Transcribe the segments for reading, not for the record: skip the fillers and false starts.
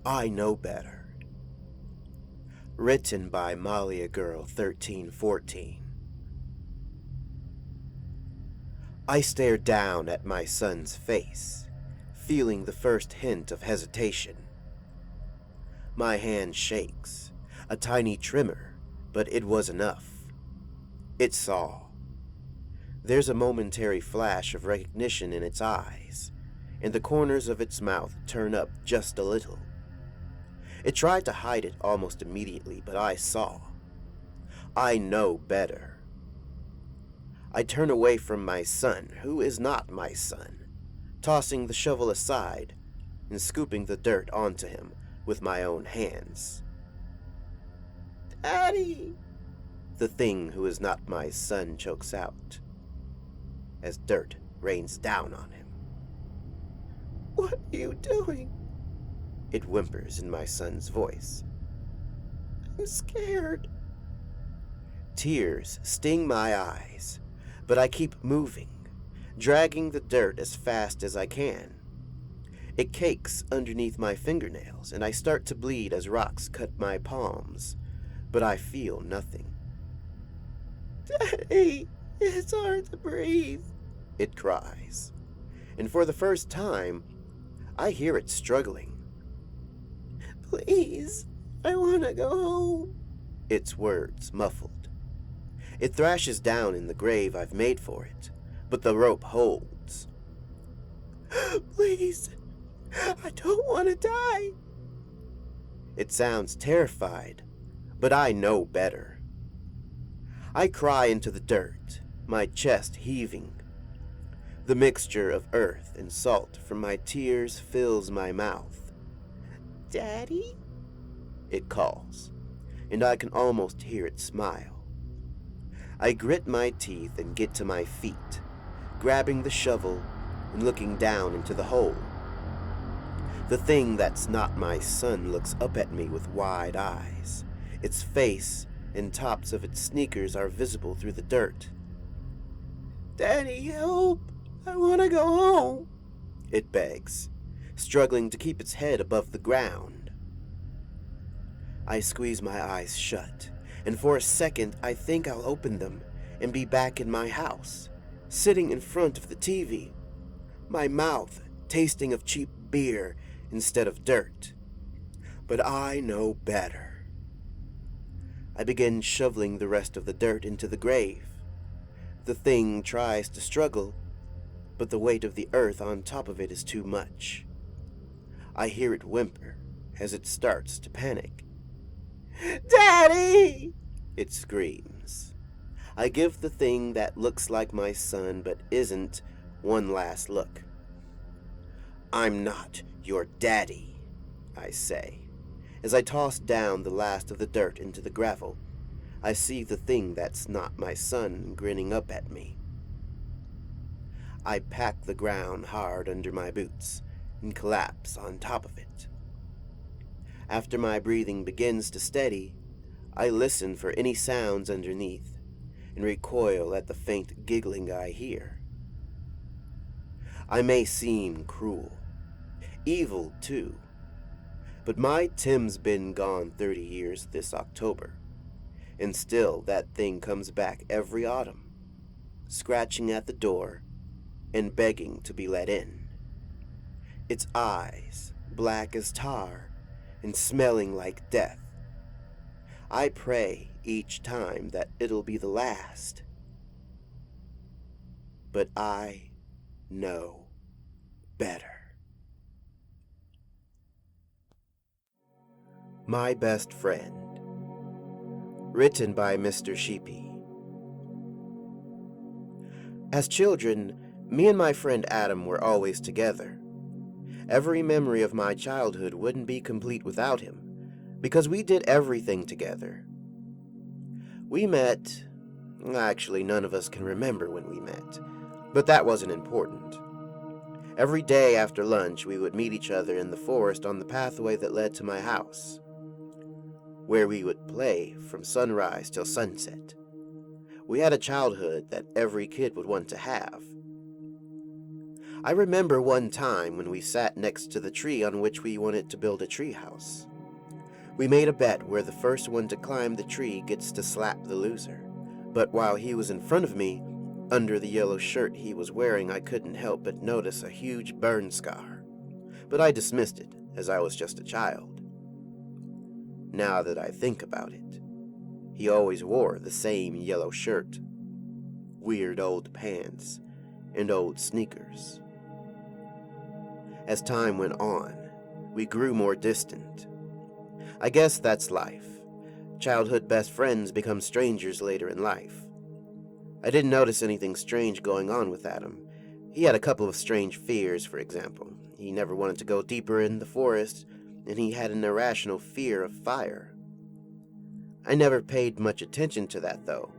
I Know Better. Written by Malia Girl 1314. I stare down at my son's face, feeling the first hint of hesitation. My hand shakes, a tiny tremor, but it was enough. It saw. There's a momentary flash of recognition in its eyes, and the corners of its mouth turn up just a little. It tried to hide it almost immediately, but I saw. I know better. I turn away from my son, who is not my son, tossing the shovel aside and scooping the dirt onto him with my own hands. "Daddy!" The thing who is not my son chokes out, as dirt rains down on him. "What are you doing?" It whimpers in my son's voice. "I'm scared." Tears sting my eyes, but I keep moving, dragging the dirt as fast as I can. It cakes underneath my fingernails, and I start to bleed as rocks cut my palms, but I feel nothing. "Daddy, it's hard to breathe," it cries, and for the first time, I hear it struggling. "Please, I want to go home," its words muffled. It thrashes down in the grave I've made for it, but the rope holds. "Please, I don't want to die." It sounds terrified, but I know better. I cry into the dirt, my chest heaving. The mixture of earth and salt from my tears fills my mouth. "Daddy?" it calls, and I can almost hear it smile. I grit my teeth and get to my feet, grabbing the shovel and looking down into the hole. The thing that's not my son looks up at me with wide eyes. Its face and tops of its sneakers are visible through the dirt. "Daddy, help! I want to go home," it begs, struggling to keep its head above the ground. I squeeze my eyes shut, and for a second I think I'll open them and be back in my house, sitting in front of the TV, my mouth tasting of cheap beer instead of dirt. But I know better. I begin shoveling the rest of the dirt into the grave. The thing tries to struggle, but the weight of the earth on top of it is too much. I hear it whimper as it starts to panic. "Daddy!" it screams. I give the thing that looks like my son but isn't one last look. "I'm not your daddy," I say. As I toss down the last of the dirt into the gravel, I see the thing that's not my son grinning up at me. I pack the ground hard under my boots and collapse on top of it. After my breathing begins to steady, I listen for any sounds underneath and recoil at the faint giggling I hear. I may seem cruel, evil too, but my Tim's been gone 30 years this October, and still that thing comes back every autumn, scratching at the door and begging to be let in. Its eyes black as tar and smelling like death. I pray each time that it'll be the last. But I know better. My Best Friend. Written by MrShpeee. As children, me and my friend Adam were always together. Every memory of my childhood wouldn't be complete without him, because we did everything together. We met... Actually, none of us can remember when we met, but that wasn't important. Every day after lunch, we would meet each other in the forest on the pathway that led to my house, where we would play from sunrise till sunset. We had a childhood that every kid would want to have. I remember one time when we sat next to the tree on which we wanted to build a tree house. We made a bet where the first one to climb the tree gets to slap the loser. But while he was in front of me, under the yellow shirt he was wearing, I couldn't help but notice a huge burn scar. But I dismissed it, as I was just a child. Now that I think about it, he always wore the same yellow shirt, weird old pants, and old sneakers. As time went on, we grew more distant. I guess that's life. Childhood best friends become strangers later in life. I didn't notice anything strange going on with Adam. He had a couple of strange fears, for example. He never wanted to go deeper in the forest, and he had an irrational fear of fire. I never paid much attention to that, though.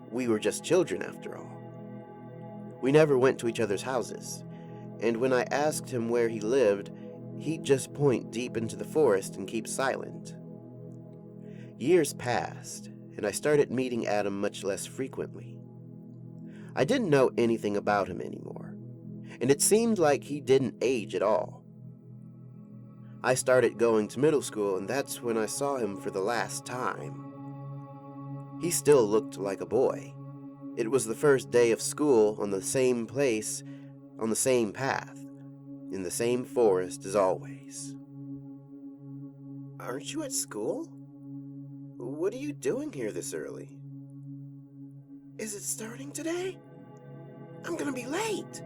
We were just children, after all. We never went to each other's houses, and when I asked him where he lived, he'd just point deep into the forest and keep silent. Years passed, and I started meeting Adam much less frequently. I didn't know anything about him anymore, and it seemed like he didn't age at all. I started going to middle school, and that's when I saw him for the last time. He still looked like a boy. It was the first day of school on the same place, on the same path, in the same forest as always. "Aren't you at school? What are you doing here this early?" "Is it starting today? I'm gonna be late."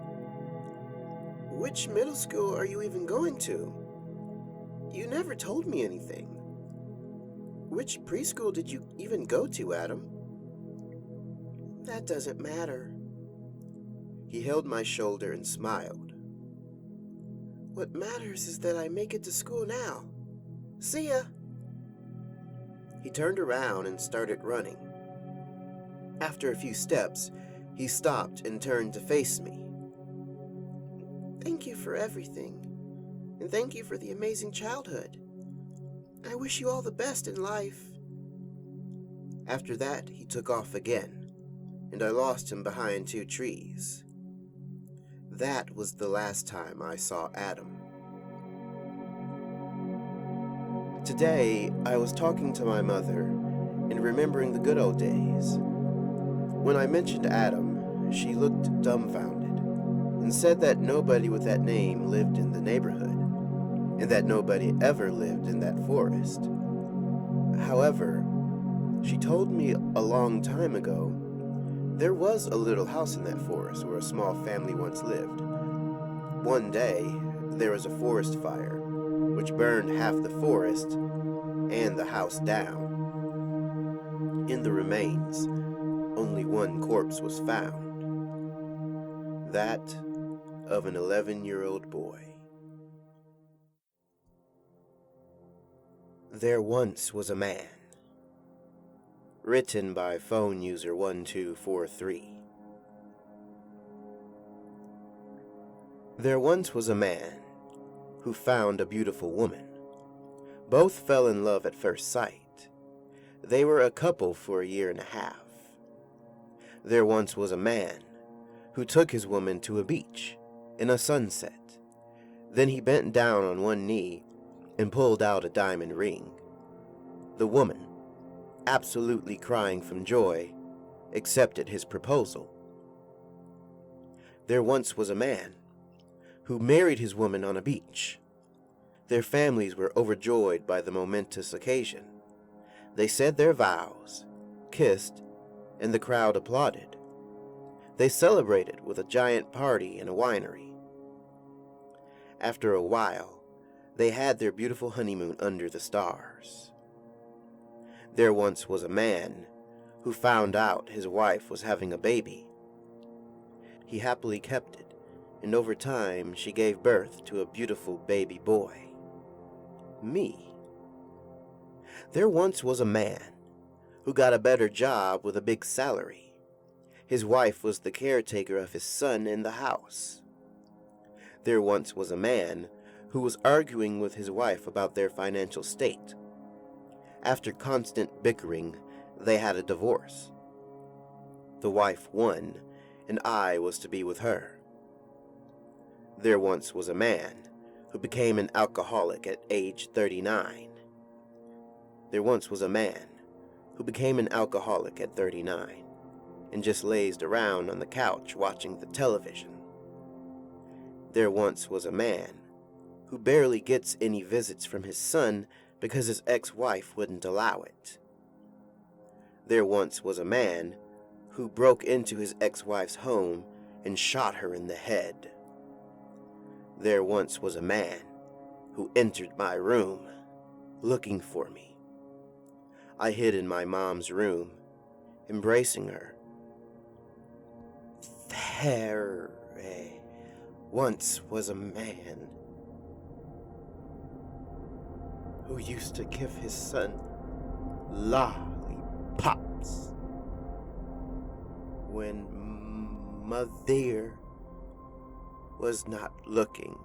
"Which middle school are you even going to? You never told me anything. Which preschool did you even go to, Adam?" "That doesn't matter." He held my shoulder and smiled. "What matters is that I make it to school now. See ya." He turned around and started running. After a few steps, he stopped and turned to face me. "Thank you for everything, and thank you for the amazing childhood. I wish you all the best in life." After that, he took off again, and I lost him behind 2 trees. That was the last time I saw Adam. Today, I was talking to my mother and remembering the good old days. When I mentioned Adam, she looked dumbfounded and said that nobody with that name lived in the neighborhood, and that nobody ever lived in that forest. However, she told me a long time ago there was a little house in that forest where a small family once lived. One day, there was a forest fire, which burned half the forest and the house down. In the remains, only one corpse was found. That of an 11-year-old boy. There once was a man. Written by phone user 1243. There once was a man who found a beautiful woman. Both fell in love at first sight. They were a couple for a year and a half. There once was a man who took his woman to a beach in a sunset. Then he bent down on one knee and pulled out a diamond ring. The woman, absolutely crying from joy, accepted his proposal. There once was a man who married his woman on a beach. Their families were overjoyed by the momentous occasion. They said their vows, kissed, and the crowd applauded. They celebrated with a giant party in a winery. After a while, they had their beautiful honeymoon under the stars. There once was a man who found out his wife was having a baby. He happily kept it, and over time she gave birth to a beautiful baby boy. Me. There once was a man who got a better job with a big salary. His wife was the caretaker of his son in the house. There once was a man who was arguing with his wife about their financial state. After constant bickering, they had a divorce. The wife won, and I was to be with her. There once was a man who became an alcoholic at age 39. There once was a man who became an alcoholic at 39 and just lazed around on the couch watching the television. There once was a man who barely gets any visits from his son because his ex-wife wouldn't allow it. There once was a man who broke into his ex-wife's home and shot her in the head. There once was a man who entered my room looking for me. I hid in my mom's room, embracing her. There once was a man who used to give his son lollipops when mother was not looking.